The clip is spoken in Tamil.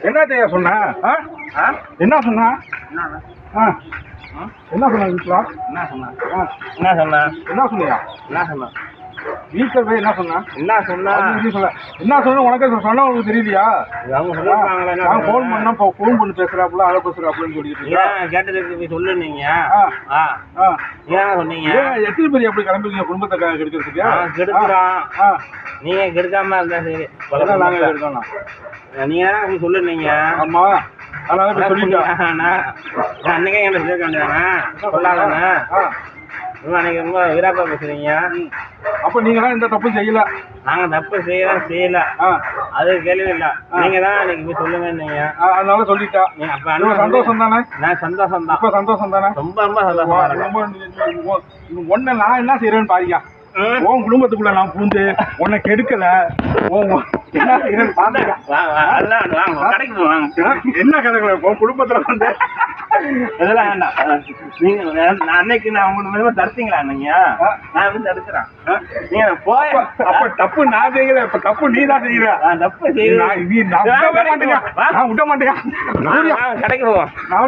என்னத்தையா சொன்ன? என்ன சொன்ன? என்ன சொன்ன வீட்டுல? என்ன சொன்ன? என்ன சொன்ன? என்ன சொன்னியா? என்ன சொன்ன? வீட்டில் போய் என்ன சொன்ன? என்ன சொன்ன? சொல்ல என்ன சொன்ன? உனக்கு சொன்னா உனக்கு தெரியலையா? அவங்க சொல்லுவாங்களே, நான் ஃபோன் பண்ணா ஃபோன் பண்ணி பேசுறாப்புல, அதை பேசுறாப்புலன்னு சொல்லிட்டு கேட்டதுக்கு போய் சொல்லு. நீங்க ஏன் சொன்னீங்க? எத்தனை பேர் எப்படி கிளம்புறீங்க குடும்பத்தை கெடுக்கிறதுக்கு? கெடுக்கிறான். நீங்க கெடுக்காம இருந்தா சரி. நாங்க எடுக்கணும். நீங்க சொல்லு. நீங்க ஆமா, அதனால இப்படி சொல்லிட்டேன். அன்னைக்கே என்ன சேர்க்க வேண்டியதானே? சொல்லாதானே? அன்னைக்கு ரொம்ப வீராப்பா பேசுறீங்க. அப்ப நீங்க தான் இந்த தப்பு செய்யல. நாங்க தப்பு செய்யல. அது கேள்வி இல்ல. நீங்க தான் அன்னைக்கு போய் சொல்லுங்க. நீங்க அதனால சொல்லிட்டா. அப்ப சந்தோஷம் தானே? நான் சந்தோஷம் தான். இப்ப சந்தோஷம் தானே? ரொம்ப ரொம்ப சந்தோஷமா. ஒன்ன நான் என்ன செய்யறேன்னு பாருங்க. உன் குடும்பத்துக்குள்ள நான் பூந்து உன்னை கெடுக்கல. என்ன கிடைக்கல உன் குடும்பத்துல வந்து இதெல்லாம் வேண்டாம். நீங்க அன்னைக்கு நான் உங்களுக்கு தடுத்தீங்களா? நீங்க நான் வந்து தடுக்கிறேன். நீங்க போய் அப்ப தப்பு நான் செய்யல. இப்ப தப்பு நீ தான் செய்யற. தப்பு செய்ய நான் விட மாட்டேங்க. நான் விட மாட்டேங்க. கடைக்கு போவோம். நான்